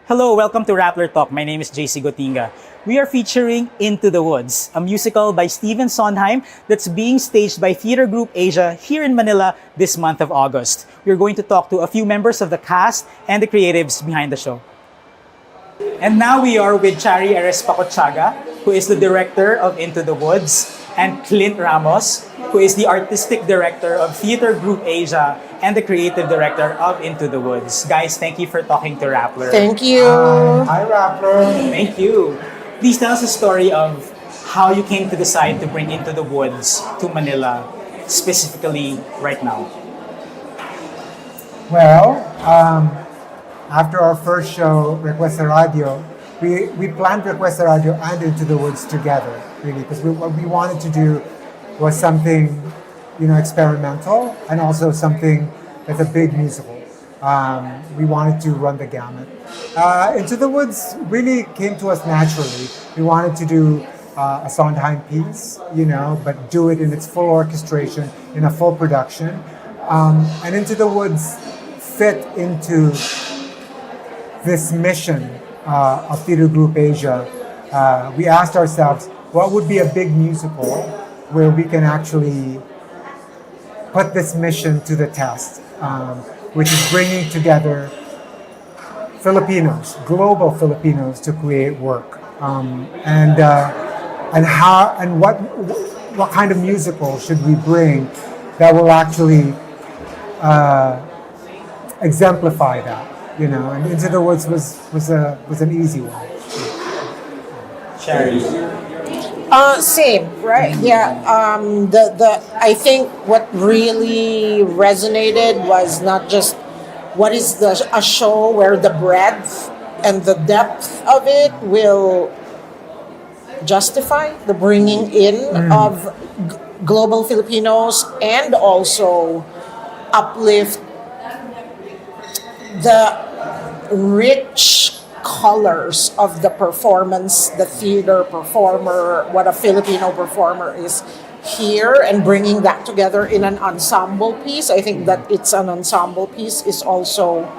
Hello, welcome to Rappler Talk. My name is JC Gotinga. We are featuring Into the Woods, a musical by Stephen Sondheim that's being staged by Theater Group Asia here in Manila this month of August. We're going to talk to a few members of the cast and the creatives behind the show. And now we are with Chari Arespacochaga, who is the director of Into the Woods, and Clint Ramos, who is the artistic director of Theater Group Asia and the creative director of Into the Woods. Guys, thank you for talking to Rappler. Thank you. Hi, Rappler. Thank you. Please tell us a story of how you came to decide to bring Into the Woods to Manila, specifically right now. Well, after our first show, Requesta Radio, we planned Requesta Radio and Into the Woods together, really, because what we wanted to do was something, experimental and also something that's a big musical. We wanted to run the gamut. Into the Woods really came to us naturally. We wanted to do a Sondheim piece, but do it in its full orchestration, in a full production. And Into the Woods fit into this mission of Theater Group Asia. We asked ourselves, what would be a big musical where we can actually put this mission to the test, which is bringing together Filipinos, global Filipinos, to create work, and what kind of musical should we bring that will actually exemplify that, And Into the Woods was an easy one. Chari. Same, right? Yeah. I think what really resonated was not just what is a show where the breadth and the depth of it will justify the bringing in of global Filipinos and also uplift the rich colors of the performance, the theater performer, what a Filipino performer is here, and bringing that together in an ensemble piece. I think that it's an ensemble piece is also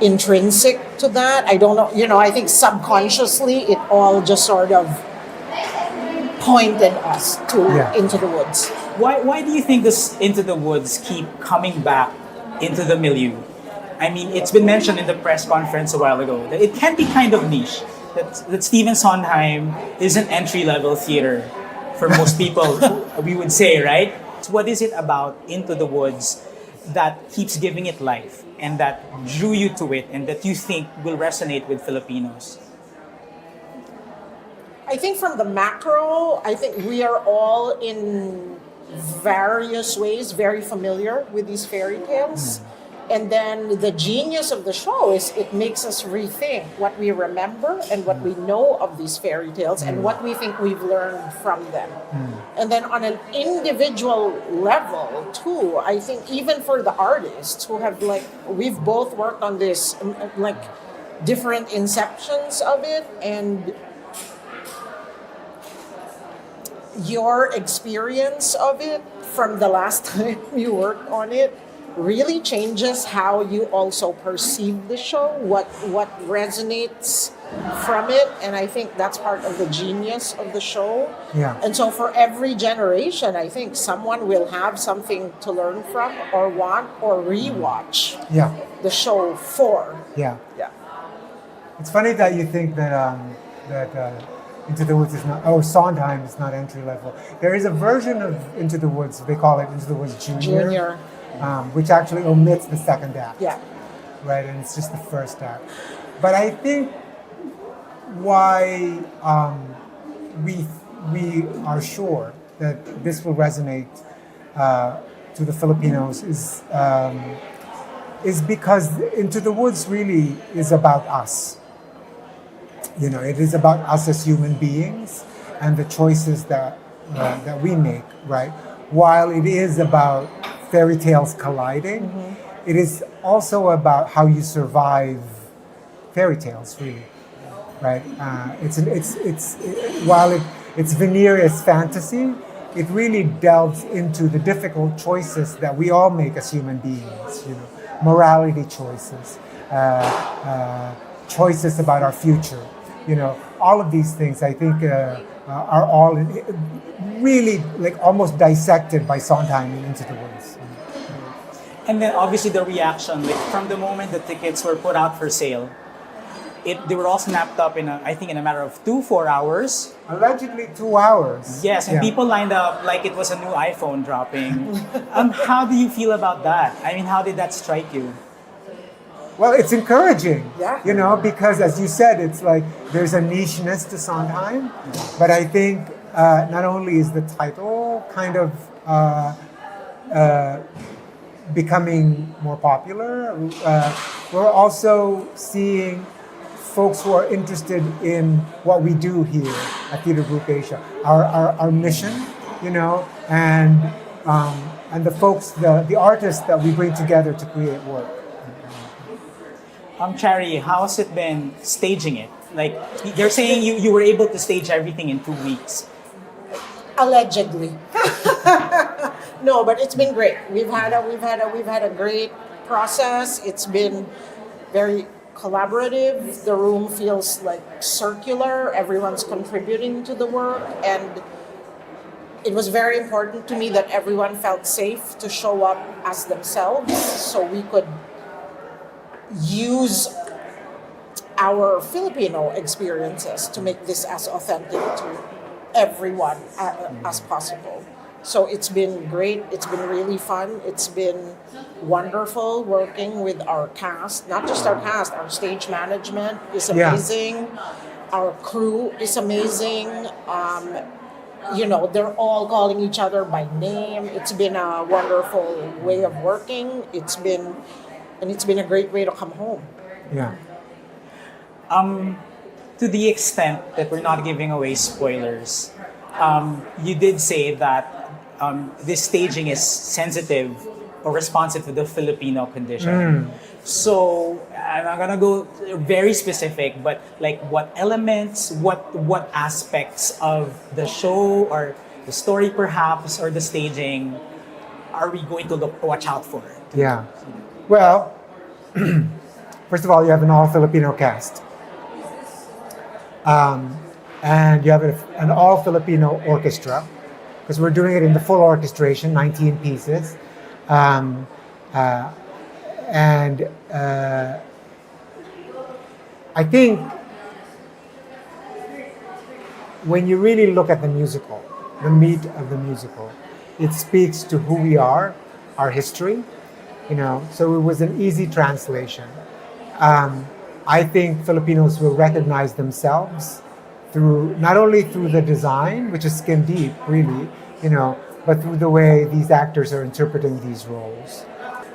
intrinsic to that. I don't know, I think subconsciously it all just sort of pointed us to Into the Woods. Why do you think this Into the Woods keep coming back into the milieu? I mean, it's been mentioned in the press conference a while ago that it can be kind of niche, that Stephen Sondheim is an entry-level theater for most people, we would say, right? So what is it about Into the Woods that keeps giving it life and that drew you to it and that you think will resonate with Filipinos? I think from the macro, I think we are all in various ways very familiar with these fairy tales. And then the genius of the show is it makes us rethink what we remember and what we know of these fairy tales and what we think we've learned from them. And then on an individual level too, I think even for the artists who have we've both worked on this, different inceptions of it, and your experience of it from the last time you worked on it really changes how you also perceive the show, what resonates from it, and I think that's part of the genius of the show. Yeah. And so for every generation, I think someone will have something to learn from or want or rewatch the show for. Yeah. Yeah. It's funny that you think that Into the Woods is not. Sondheim is not entry level. There is a version of Into the Woods. They call it Into the Woods Junior. Which actually omits the second act. Yeah. Right, and it's just the first act. But I think why we are sure that this will resonate to the Filipinos is because Into the Woods really is about us. It is about us as human beings and the choices that we make, right? While it is about fairy tales colliding, it is also about how you survive fairy tales, really, right? While its veneer is fantasy, it really delves into the difficult choices that we all make as human beings. Morality choices, choices about our future. All of these things I think are all really like almost dissected by Sondheim in Into the Woods. And then obviously the reaction, like from the moment the tickets were put out for sale, they were all snapped up in a matter of 4 hours. Allegedly 2 hours. Yes, and Yeah. people lined up like it was a new iPhone dropping. How do you feel about that? I mean, how did that strike you? Well, it's encouraging, Yeah. because as you said, it's like there's a nicheness to Sondheim, but I think not only is the title kind of becoming more popular, we're also seeing folks who are interested in what we do here at Theater Group Asia, our mission, and the folks, the artists that we bring together to create work. Chari, how's it been staging it? Like, they're saying you were able to stage everything in 2 weeks. Allegedly. No, but it's been great. We've had a great process. It's been very collaborative. The room feels like circular. Everyone's contributing to the work, and it was very important to me that everyone felt safe to show up as themselves, so we could use our Filipino experiences to make this as authentic to everyone as possible. So it's been great. It's been really fun. It's been wonderful working with our cast. Not just our cast, our stage management is Yeah. amazing. Our crew is amazing. They're all calling each other by name. It's been a wonderful way of working. It's been a great way to come home. Yeah. To the extent that we're not giving away spoilers, you did say that this staging is sensitive or responsive to the Filipino condition. So I'm not gonna go very specific, but like what elements, what aspects of the show or the story perhaps or the staging are we going to watch out for? Yeah. Well, first of all, you have an all-Filipino cast. And you have an all-Filipino orchestra, because we're doing it in the full orchestration, 19 pieces. I think when you really look at the musical, the meat of the musical, it speaks to who we are, our history, so it was an easy translation. I think Filipinos will recognize themselves not only through the design, which is skin deep, really, but through the way these actors are interpreting these roles.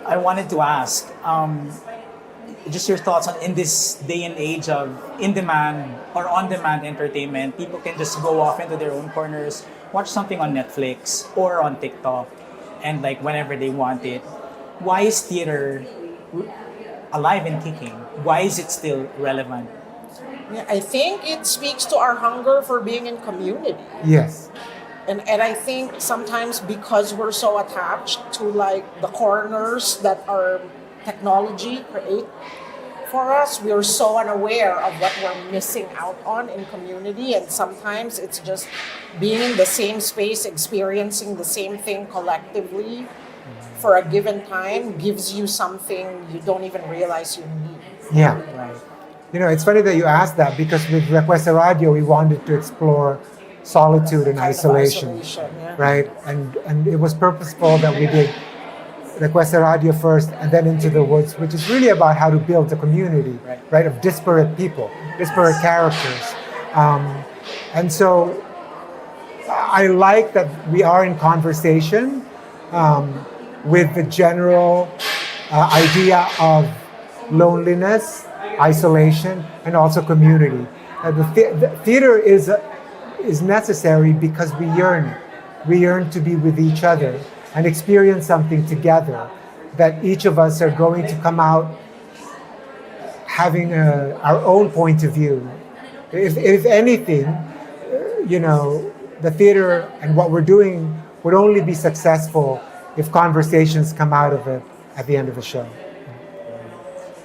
I wanted to ask, just your thoughts in this day and age of in-demand or on-demand entertainment. People can just go off into their own corners, watch something on Netflix or on TikTok, and like whenever they want it. Why is theater alive and kicking? Why is it still relevant? Yeah, I think it speaks to our hunger for being in community. Yes. And I think sometimes because we're so attached to like the corners that our technology create for us, we are so unaware of what we're missing out on in community. And sometimes it's just being in the same space, experiencing the same thing collectively for a given time gives you something you don't even realize you need. Yeah. Right. It's funny that you asked that, because with Requesta Radio, we wanted to explore solitude and Kind of isolation, yeah. right? And it was purposeful that we did Requesta Radio first and then Into the Woods, which is really about how to build a community, right, of disparate people, disparate characters. And so I like that we are in conversation with the general idea of loneliness, isolation, and also community. The theater is necessary because we yearn to be with each other and experience something together, that each of us are going to come out having our own point of view. If anything, the theater and what we're doing would only be successful if conversations come out of it at the end of the show.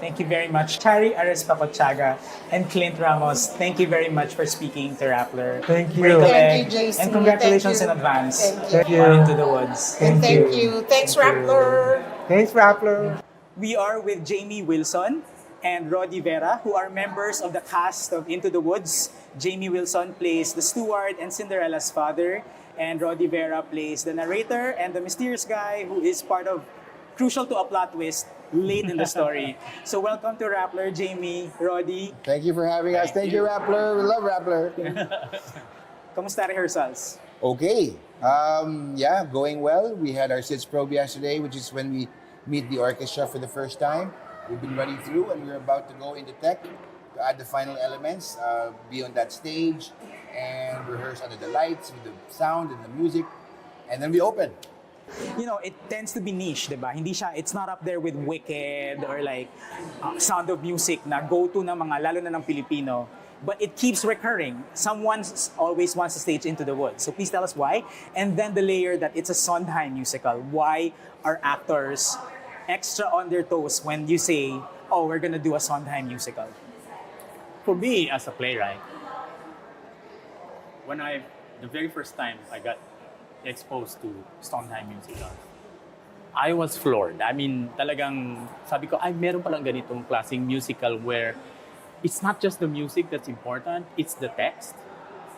Thank you very much. Chari Arespacochaga and Clint Ramos, thank you very much for speaking to Rappler. Thank you. Break a Thank leg. you, JC. And congratulations Thank in you. advance. Thank you. On Into the Woods. And thank you. Thanks, Rappler. Thanks, Rappler. We are with Jamie Wilson and Rody Vera, who are members of the cast of Into the Woods. Jamie Wilson plays the steward and Cinderella's father, and Rody Vera plays the narrator and the mysterious guy who is crucial to a plot twist late in the story. So welcome to Rappler, Jamie, Rody. Thank you for having us. Thank you, Rappler. We love Rappler. Kamusta rehearsals? Okay. Yeah, going well. We had our SITS probe yesterday, which is when we meet the orchestra for the first time. We've been running through and we're about to go into tech to add the final elements, be on that stage and rehearse under the lights with the sound and the music. And then we open. You know, it tends to be niche, diba? It's not up there with Wicked or like Sound of Music na go-to ng mga, lalo na ng Filipino. But it keeps recurring. Someone always wants to stage Into the Woods. So please tell us why. And then the layer that it's a Sondheim musical. Why are actors extra on their toes when you say, oh, we're gonna do a Sondheim musical? For me, as a playwright, the very first time I got exposed to Sondheim musical, I was floored. I mean, talagang sabi ko, ay meron palang ganitong klaseng musical where it's not just the music that's important, it's the text,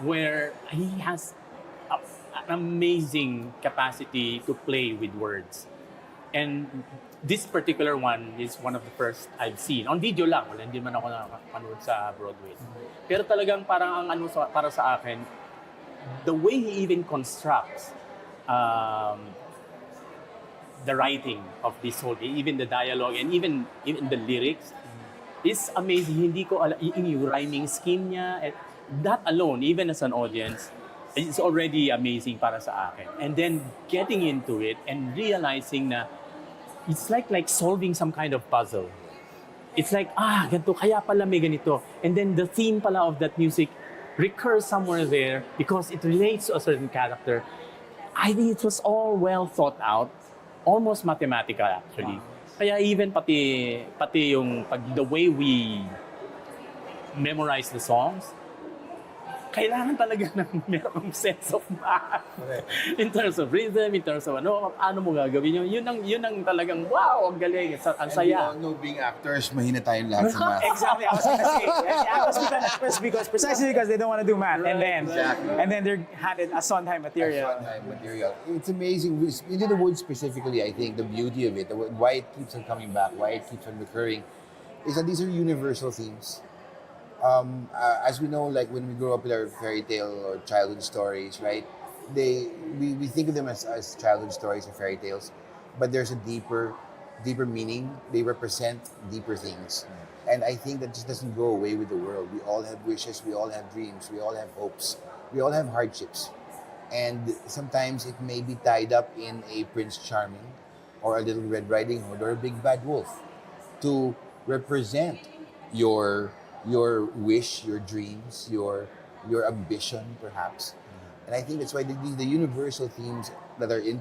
where he has an amazing capacity to play with words. And this particular one is one of the first I've seen. On video lang, wala, hindi man ako nakapanood sa Broadway. Pero talagang parang para sa akin, the way he even constructs the writing of this whole, even the dialogue and even the lyrics, is amazing. Hindi ko alam yung rhyming scheme niya. That alone, even as an audience, is already amazing para sa akin. And then getting into it and realizing na it's like solving some kind of puzzle. It's like, ganito, kaya pala may ganito. And then the theme pala of that music recurs somewhere there because it relates to a certain character. I think it was all well thought out, almost mathematical actually. Kaya even pati yung the way we memorize the songs, kailangan talaga ng merong sense of math. In terms of rhythm, in terms of ano mo gagawin yun. Yun ang talagang wow, ang galing, ang saya. And we all know being actors, mahina tayong lahat sa math. Exactly, I was gonna say. Actors precisely because they don't want to do math, and then they're handed a Sondheim material. It's amazing. Into the Woods specifically, I think the beauty of it, why it keeps on coming back, why it keeps on recurring, is that these are universal themes. As we know, like when we grow up with our fairy tale or childhood stories, right? We think of them as childhood stories or fairy tales, but there's a deeper meaning. They represent deeper things. And I think that just doesn't go away with the world. We all have wishes, we all have dreams, we all have hopes, we all have hardships. And sometimes it may be tied up in a Prince Charming or a Little Red Riding Hood or a Big Bad Wolf to represent your wish, your dreams, your ambition, perhaps. And I think that's why the universal themes that are in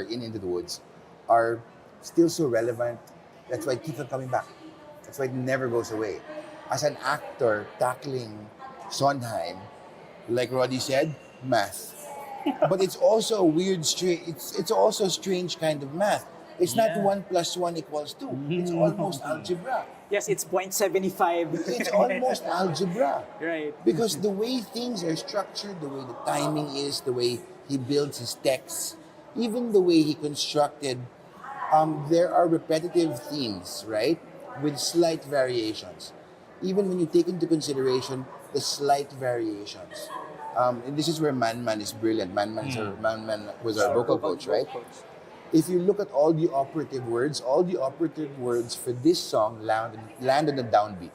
Into the Woods are still so relevant. That's why it keeps on coming back. That's why it never goes away. As an actor tackling Sondheim, like Rody said, math. But it's also a weird, it's also a strange kind of math. It's not 1 + 1 = 2. It's almost algebra. Yes, it's 0.75. It's almost algebra. Right. Because the way things are structured, the way the timing is, the way he builds his texts, even the way he constructed, there are repetitive themes, right? With slight variations. Even when you take into consideration the slight variations. And this is where Man is brilliant. Man was our vocal coach, right? If you look at all the operative words for this song land on the downbeat.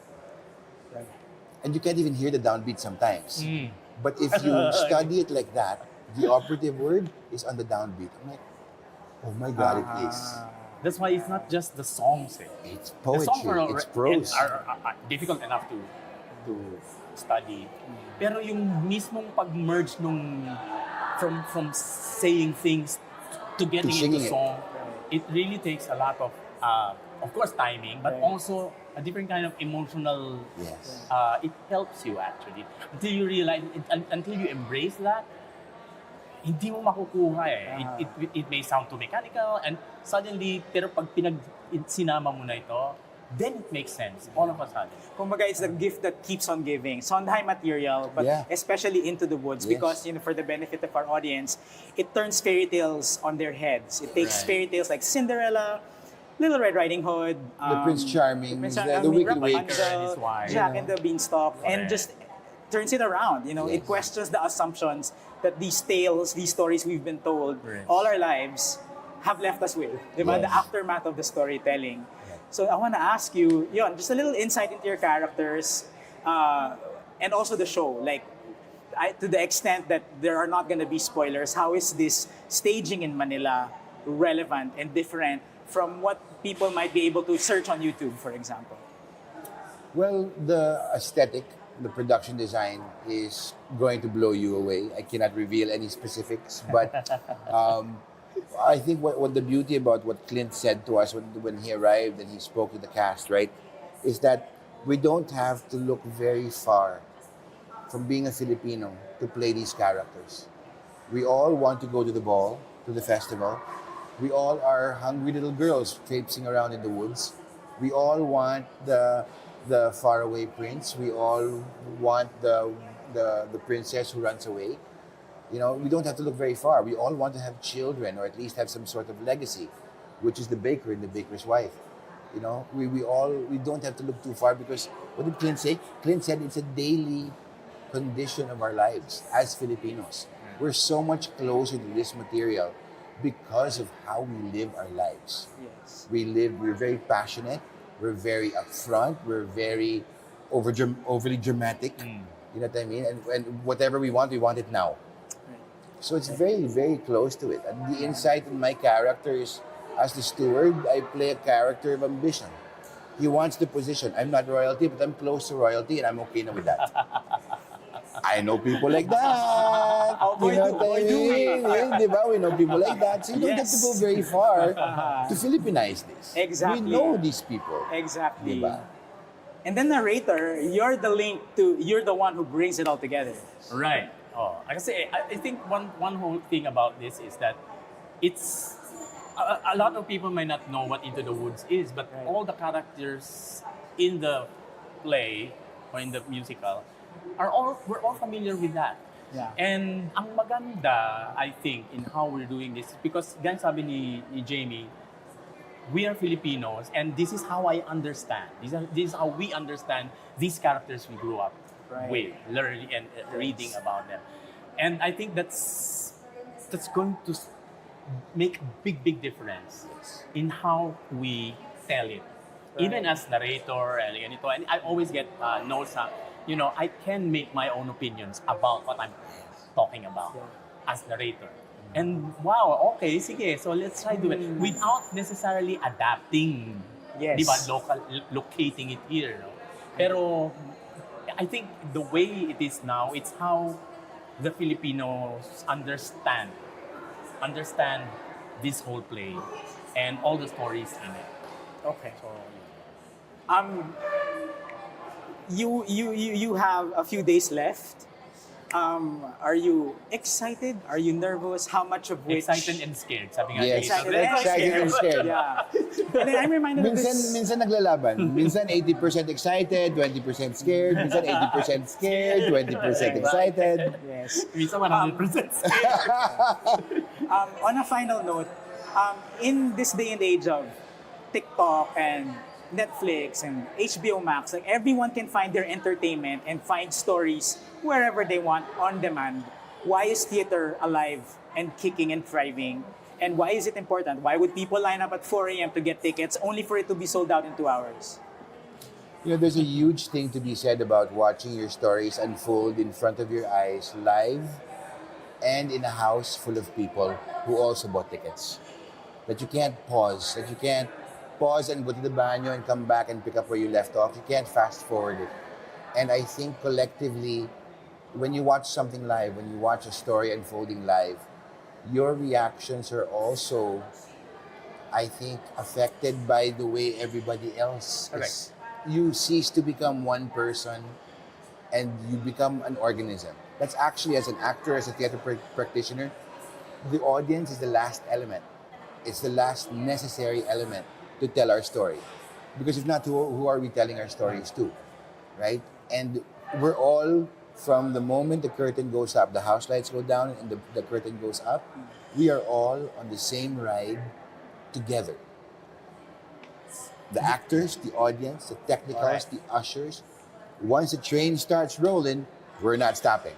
Right. And you can't even hear the downbeat sometimes. But if you study it like that, the operative word is on the downbeat. I'm like, oh my God, it is. That's why it's not just the songs. It's The poetry, songs it's prose. are difficult enough to study. Pero yung mismong pag-merge from saying things to getting into singing it. song, it really takes a lot of of course, timing, but Right. also a different kind of emotional. Yes. It helps you actually until you realize, until you embrace that. Hindi mo makukuha eh. It may sound too mechanical and suddenly, pero pag sinama mo na ito, then it makes sense all of a sudden. Kumbaga, it's the gift that keeps on giving. Sondheim material, but Yeah. especially Into the Woods, Yes. because for the benefit of our audience, it turns fairy tales on their heads. It takes Right. fairy tales like Cinderella, Little Red Riding Hood, The Prince Charming, Prince the Wicked Rapunzel, Witch. and his wife. Jack and the Beanstalk, and Correct. just turns it around. It Yes. questions the assumptions that these tales, these stories we've been told Right. all our lives have left us with. Diba? Yes. The aftermath of the storytelling. So I want to ask you, just a little insight into your characters, and also the show. Like, to the extent that there are not going to be spoilers, how is this staging in Manila relevant and different from what people might be able to search on YouTube, for example? Well, the aesthetic, the production design is going to blow you away. I cannot reveal any specifics, but I think what the beauty about what Clint said to us when he arrived and he spoke to the cast, right, is that we don't have to look very far from being a Filipino to play these characters. We all want to go to the ball, to the festival. We all are hungry little girls traipsing around in the woods. We all want the faraway prince. We all want the princess who runs away. We don't have to look very far. We all want to have children, or at least have some sort of legacy, which is the baker and the baker's wife. We don't have to look too far, because what did Clint say? Clint said it's a daily condition of our lives as Filipinos. We're so much closer to this material because of how we live our lives. Yes. We're very passionate, we're very upfront, we're very overly dramatic. You know what I mean? And whatever we want it now. So it's very, very close to it. And the insight in my character is, as the steward, I play a character of ambition. He wants the position. I'm not royalty, but I'm close to royalty, and I'm okay na with that. I know people like that. boy, do we. Diba? We know people like that. So you don't have to go very far to Filipinize this. Exactly. We know these people. Exactly. Diba? And then narrator, you're the one who brings it all together. Right. I think one whole thing about this is that it's a lot of people might not know what Into the Woods is, but Right. all the characters in the play or in the musical we're all familiar with that. Yeah. And ang maganda, I think, in how we're doing this, because gan sabi ni Jamie, we are Filipinos, and this is how I understand. This is how we understand these characters we grew up Right. with, learning and reading about them. And I think that's going to make a big difference in how we tell it. Even as narrator and ganito, and I always get notes. I can make my own opinions about what I'm talking about as narrator. And wow, okay, sige, so let's try to do it without necessarily adapting. Yes. Di ba, locating it here. No? Pero I think the way it is now, it's how the Filipinos understand this whole play and all the stories in it. Okay. You have a few days left. Are you excited? Are you nervous? How much of which? Excited and scared, sabi nga. Yes. Jamie. Excited and scared. Yeah. And then I'm reminded of this. Minsan naglalaban. Minsan 80% excited, 20% scared. Minsan 80% scared, 20% excited. Yes. Minsan 100% scared. On a final note, in this day and age of TikTok and Netflix and HBO Max, like everyone can find their entertainment and find stories wherever they want on demand. Why is theater alive and kicking and thriving? And why is it important? Why would people line up at 4 a.m. to get tickets only for it to be sold out in 2 hours? There's a huge thing to be said about watching your stories unfold in front of your eyes live and in a house full of people who also bought tickets. That you can't pause, and go to the banyo and come back and pick up where you left off. You can't fast forward it. And I think collectively, when you watch something live, when you watch a story unfolding live, your reactions are also I think, affected by the way everybody else Correct. is. You cease to become one person and you become an organism. That's actually, as an actor, as a theater practitioner, the audience is the last element. It's the last necessary element to tell our story. Because if not, who are we telling our stories to? Right? And we're all, from the moment the curtain goes up, the house lights go down and the curtain goes up, we are all on the same ride together. The actors, the audience, the technicals, the ushers. Once the train starts rolling, we're not stopping.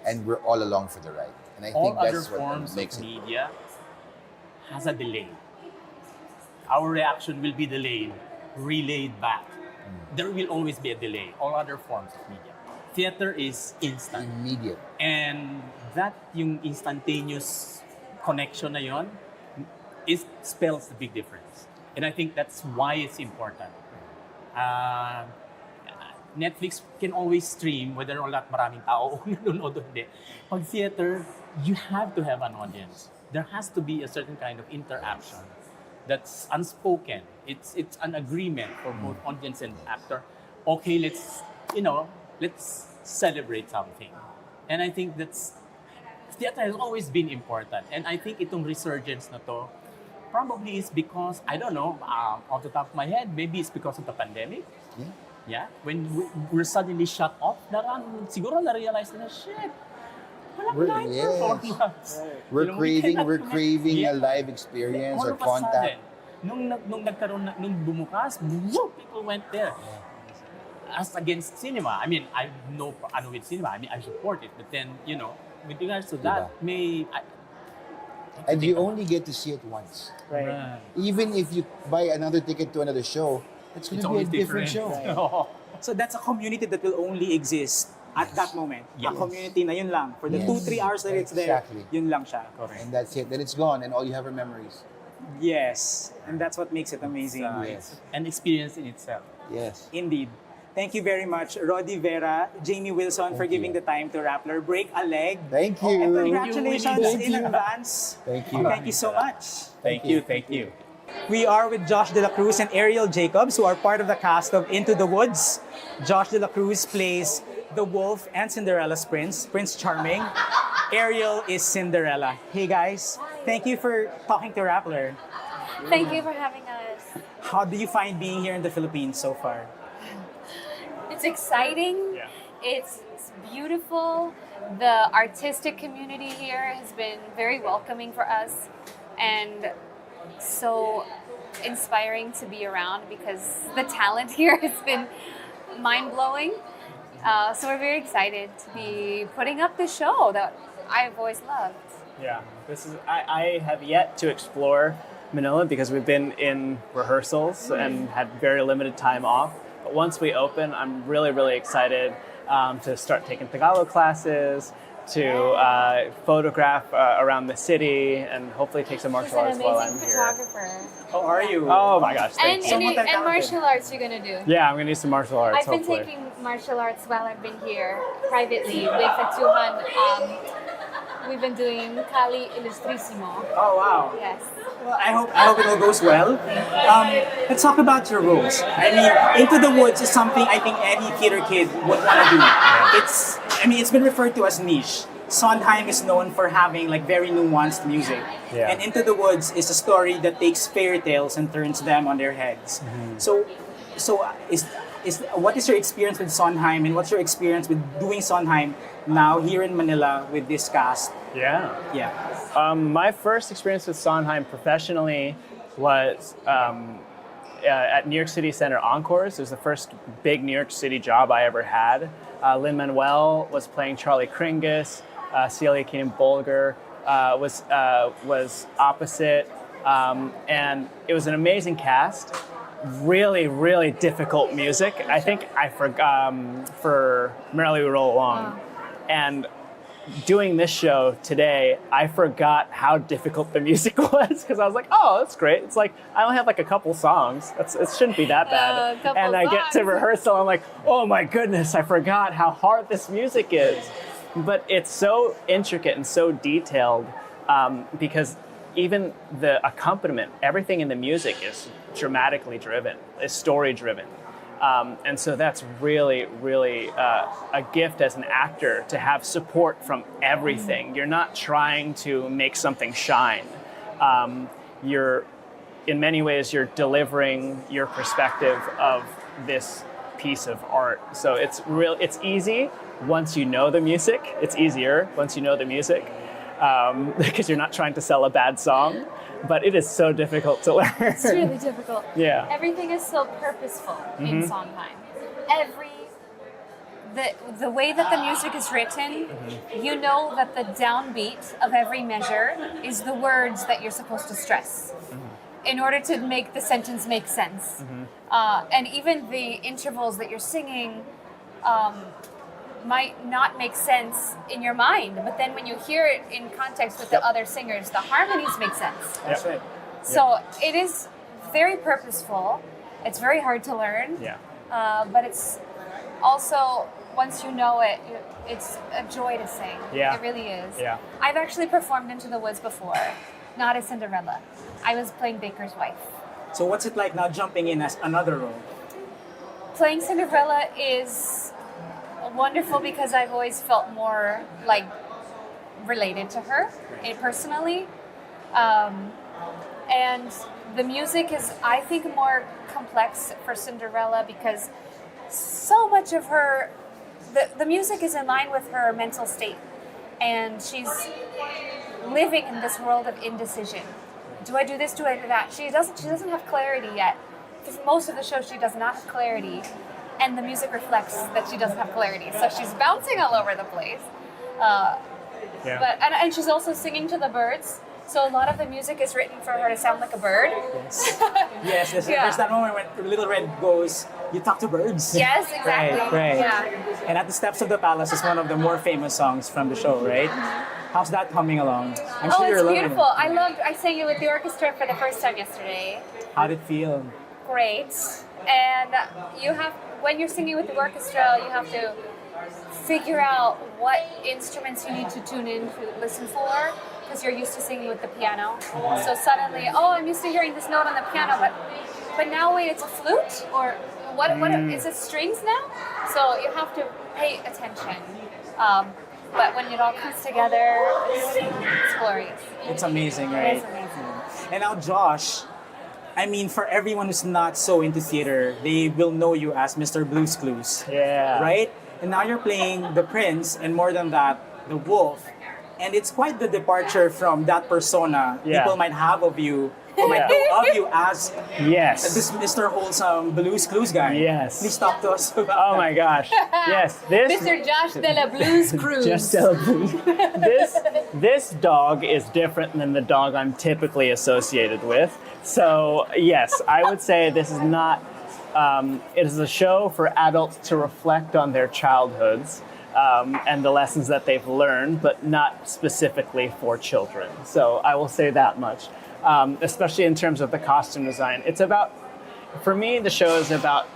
And we're all along for the ride. And I All think other that's what forms makes of it. media has a delay. Our reaction will be delayed, relayed back. There will always be a delay. All other forms of media. Theater is instant. Immediate. And that yung instantaneous connection na yon spells the big difference. And I think that's why it's important. Netflix can always stream whether or not maraming tao nanonood o hindi. Pag theater, you have to have an audience. There has to be a certain kind of interaction that's unspoken. It's an agreement for both audience and actor. Okay, let's celebrate something. And I think theater has always been important. And I think itong resurgence na to probably is because, I don't know, off the top of my head, maybe it's because of the pandemic. Yeah, when we're suddenly shut off, siguro na-realize na, shit, walang live performance. We're craving Yeah. a live experience All or of a contact. sudden, nung bumukas, people went there. As against cinema, I mean, I know with cinema, I mean, I support it, but then, with regards to that, And you only get to see it once. Right. Even if you buy another ticket to another show, it's going to be a always different show. So that's a community that will only exist at that moment. Yes. A community na yun lang. For the Yes. 2-3 hours that it's there, Exactly. yun lang siya. And that's it. Then it's gone, and all you have are memories. Yes. And that's what makes it amazing. Yes. An experience in itself. Yes. Indeed. Thank you very much, Rody Vera, Jamie Wilson, for giving the time to Rappler. Break a leg. Thank you. And congratulations Thank in you. advance. Thank you. Thank you so much. Thank you. We are with Josh De La Cruz and Arielle Jacobs, who are part of the cast of Into the Woods. Josh De La Cruz plays the wolf and Cinderella's prince, Prince Charming. Arielle is Cinderella. Hey guys, thank you for talking to Rappler. Thank you for having us. How do you find being here in the Philippines so far? It's exciting. Yeah. It's beautiful. The artistic community here has been very welcoming for us and so inspiring to be around because the talent here has been mind-blowing. So we're very excited to be putting up this show that I've always loved. Yeah, I have yet to explore Manila because we've been in rehearsals and had very limited time off. But once we open, I'm really, really excited to start taking Tagalog classes, to photograph around the city, and hopefully take some He's martial an arts while I'm amazing here. photographer. How are you? Oh my gosh, And, thank you. and, and martial arts you're gonna do. Yeah, I'm gonna do some martial arts, I've been hopefully. taking martial arts while I've been here privately with Atuhan. We've been doing Kali Illustrissimo. Oh wow. Yes. Well, I hope it all goes well. Let's talk about your roles. I mean, Into the Woods is something I think any theater kid would want to do. It's been referred to as niche. Sondheim is known for having like very nuanced music, Yeah. and Into the Woods is a story that takes fairy tales and turns them on their heads. So what is your experience with Sondheim, and what's your experience with doing Sondheim now here in Manila with this cast? Yeah. Yeah. My first experience with Sondheim professionally was at New York City Center Encores. It was the first big New York City job I ever had. Lin-Manuel was playing Charlie Kringus. Celia Keenan-Bolger was opposite. And it was an amazing cast. Really, really difficult music. I think I forgot for Merrily We Roll Along. And doing this show today, I forgot how difficult the music was because I was like, oh, that's great. It's like, I only have like a couple songs. It shouldn't be that bad. And I get to songs. rehearsal, I'm like, oh my goodness, I forgot how hard this music is. But it's so intricate and so detailed because even the accompaniment, everything in the music is dramatically driven, is story driven. And so that's really, really a gift as an actor to have support from everything. You're not trying to make something shine. In many ways, you're delivering your perspective of this piece of art. So it's easy once you know the music. It's easier once you know the music because you're not trying to sell a bad song. But it is so difficult to learn. It's really difficult. Yeah. Everything is so purposeful in Sondheim. The way that the music is written, you know that the downbeat of every measure is the words that you're supposed to stress in order to make the sentence make sense. And even the intervals that you're singing might not make sense in your mind, but then when you hear it in context with the other singers, the harmonies make sense. That's right. So it is very purposeful. It's very hard to learn. Yeah. But it's also, once you know it, it's a joy to sing. Yeah. It really is. Yeah. I've actually performed Into the Woods before, not as Cinderella. I was playing Baker's wife. So what's it like now jumping in as another role? Playing Cinderella is wonderful because I've always felt more like related to her personally. And the music is, I think, more complex for Cinderella because so much of her, the music is in line with her mental state. And she's living in this world of indecision. Do I do this? Do I do that? She doesn't have clarity yet. For most of the show, she does not have clarity. And the music reflects that she doesn't have clarity. So she's bouncing all over the place. But and she's also singing to the birds. So a lot of the music is written for her to sound like a bird. Yes, there's that moment when Little Red goes, you talk to birds. Yes, exactly. Right. Yeah. And At the Steps of the Palace is one of the more famous songs from the show, right? How's that coming along? I'm sure you're It's loving beautiful. it. I sang it with the orchestra for the first time yesterday. How'd it feel? Great. And when you're singing with the orchestra, you have to figure out what instruments you need to tune in to listen for, because you're used to singing with the piano. So suddenly, I'm used to hearing this note on the piano, but now wait, it's a flute? Or what is it strings now? So you have to pay attention. But when it all comes together, it's glorious. It's amazing, It right? is amazing. And now Josh, I mean, for everyone who's not so into theater, they will know you as Mr. Blue's Clues. Yeah. Right? And now you're playing the prince, and more than that, the wolf. And it's quite the departure from that persona people might have of you, or might know of you as Yes. this Mr. Wholesome Blue's Clues guy. Yes. Please talk to us about Oh that. my gosh. Yes. This Mr. Josh de la Blues Cruz. Just this dog is different than the dog I'm typically associated with. So yes, I would say this is not. It is a show for adults to reflect on their childhoods and the lessons that they've learned, but not specifically for children. So I will say that much, especially in terms of the costume design. It's about, for me, the show is about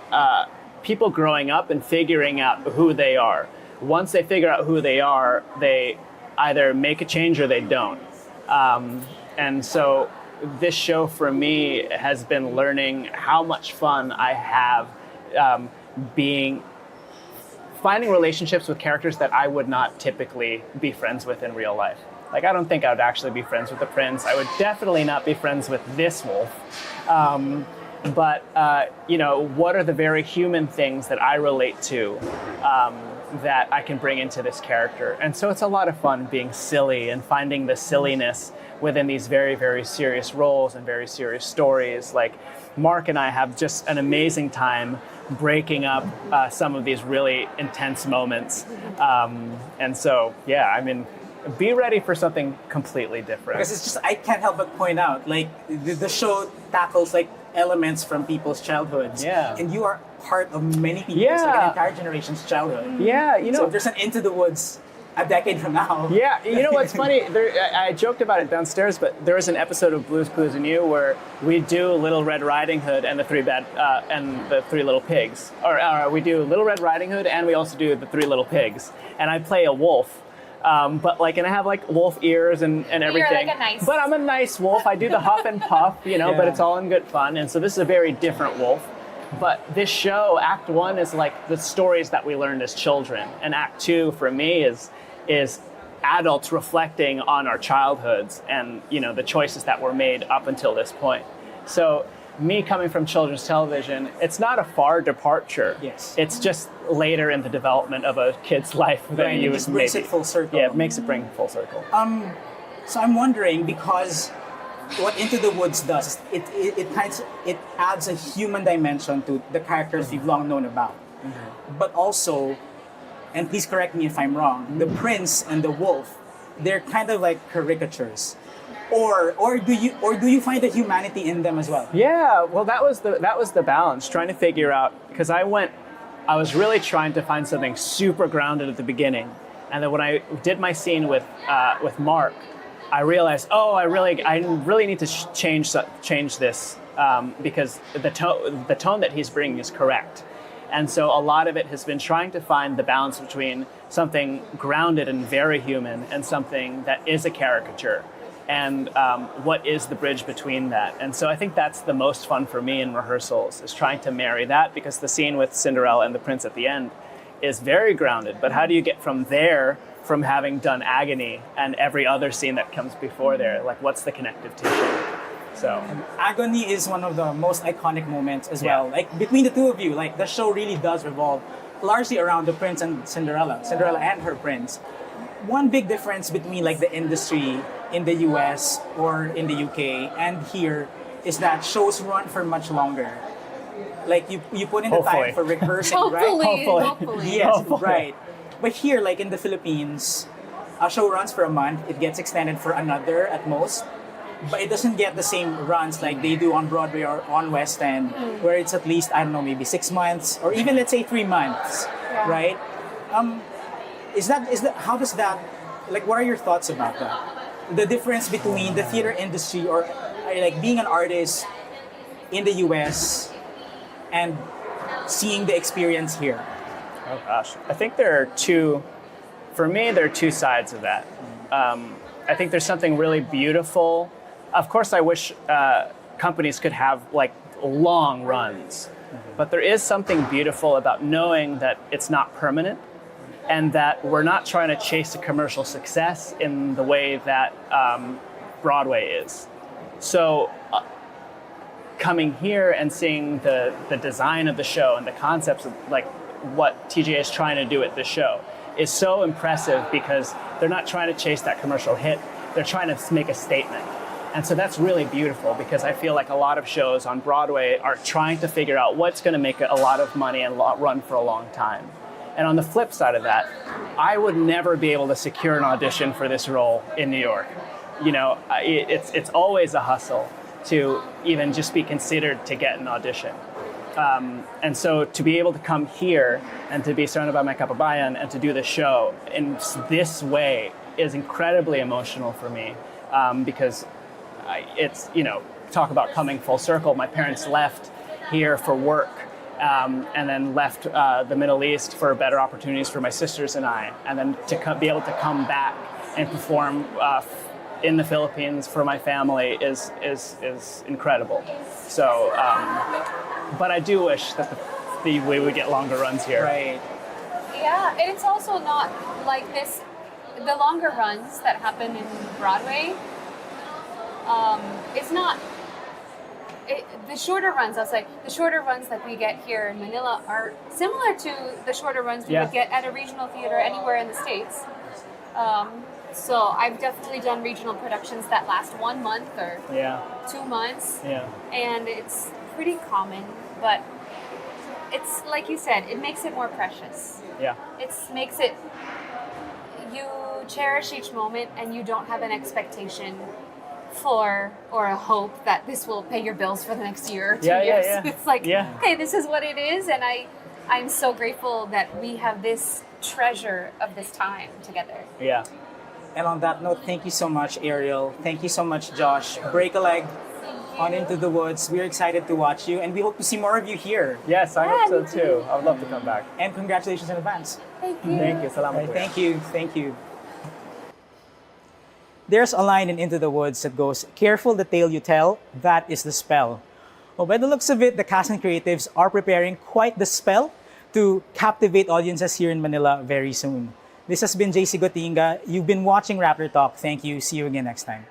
people growing up and figuring out who they are. Once they figure out who they are, they either make a change or they don't. And so this show for me has been learning how much fun I have finding relationships with characters that I would not typically be friends with in real life. Like, I don't think I would actually be friends with the prince. I would definitely not be friends with this wolf. But what are the very human things that I relate to that I can bring into this character? And so it's a lot of fun being silly and finding the silliness within these very, very serious roles and very serious stories. Like, Mark and I have just an amazing time breaking up some of these really intense moments. And so, be ready for something completely different. Because it's just, I can't help but point out, like, the show tackles, like, elements from people's childhoods. Yeah. And you are part of many people's, like, an entire generation's childhood. Yeah, So if there's an Into the Woods a decade from now. Yeah, you know what's funny? I joked about it downstairs, but there is an episode of Blue's Clues and You where we do Little Red Riding Hood and the Three Little Pigs. Or we do Little Red Riding Hood and we also do the Three Little Pigs. And I play a wolf. But like, and I have like wolf ears and everything. like a nice- But I'm a nice wolf. I do the huff and puff, you know, but Yeah. it's all in good fun. And so this is a very different wolf. But this show, Act 1 is like the stories that we learned as children. And Act 2 for me is adults reflecting on our childhoods and, you know, the choices that were made up until this point. So me coming from children's television, it's not a far departure. Yes. It's just later in the development of a kid's life than Right, you it would just brings maybe. it full circle. Yeah, it makes it bring full circle. So I'm wondering, because what Into the Woods does, it adds a human dimension to the characters we've long known about. But also, and please correct me if I'm wrong, the prince and the wolf, they're kind of like caricatures. Or do you find the humanity in them as well? Yeah, well, that was the balance, trying to figure out, because I was really trying to find something super grounded at the beginning, and then when I did my scene with Mark, I realized, I really need to change this because the tone that he's bringing is correct, and so a lot of it has been trying to find the balance between something grounded and very human and something that is a caricature. And what is the bridge between that? And so I think that's the most fun for me in rehearsals, is trying to marry that, because the scene with Cinderella and the prince at the end is very grounded. But how do you get from there, from having done Agony and every other scene that comes before there? Like, what's the connective tissue? So Agony is one of the most iconic moments as Yeah. well. Like between the two of you, like the show really does revolve largely around the prince and Cinderella and her prince. One big difference between like the industry in the US or in the UK and here is that shows run for much longer. Like you put in the Hopefully. time for rehearsing, Hopefully, right? hopefully. Yes, Hopefully. right. But here, like in the Philippines, a show runs for a month. It gets extended for another at most. But it doesn't get the same runs like they do on Broadway or on West End, where it's at least, I don't know, maybe 6 months or even let's say 3 months, right? How does that, like, what are your thoughts about that? The difference between the theater industry or like being an artist in the US and seeing the experience here. Oh gosh, I think there are two sides of that. I think there's something really beautiful. Of course, I wish companies could have like long runs, but there is something beautiful about knowing that it's not permanent and that we're not trying to chase a commercial success in the way that Broadway is. So coming here and seeing the design of the show and the concepts of like what TGA is trying to do at this show is so impressive, because they're not trying to chase that commercial hit. They're trying to make a statement. And so that's really beautiful, because I feel like a lot of shows on Broadway are trying to figure out what's going to make a lot of money and run for a long time. And on the flip side of that, I would never be able to secure an audition for this role in New York. You know, it's always a hustle to even just be considered to get an audition. And so to be able to come here and to be surrounded by my kababayan and to do the show in this way is incredibly emotional for me, because it's, you know, talk about coming full circle. My parents left here for work and then left the Middle East for better opportunities for my sisters and I, and then to be able to come back and perform in the Philippines for my family is incredible. So, but I do wish that we would get longer runs here. Right. Yeah, and it's also not like this. The longer runs that happen in Broadway, it's not. The shorter runs, I'll say, the shorter runs that we get here in Manila are similar to the shorter runs we would get at a regional theater anywhere in the States. So I've definitely done regional productions that last 1 month or 2 months. Yeah. And it's pretty common, but it's like you said, it makes it more precious. Yeah. It makes it, you cherish each moment and you don't have an expectation for or a hope that this will pay your bills for the next year or 2 years. Yeah. It's like, okay, this is what it is, and I'm so grateful that we have this treasure of this time together. Yeah. And on that note, thank you so much, Arielle. Thank you so much, Josh. Break a leg on Into the Woods. We're excited to watch you, and we hope to see more of you here. Yes, I hope so me too. I would love to come back. And congratulations in advance. Thank you. Thank you. Salamat. Thank you. Thank you. There's a line in Into the Woods that goes, "Careful the tale you tell, that is the spell." Well, by the looks of it, the cast and creatives are preparing quite the spell to captivate audiences here in Manila very soon. This has been JC Gotinga. You've been watching Rappler Talk. Thank you. See you again next time.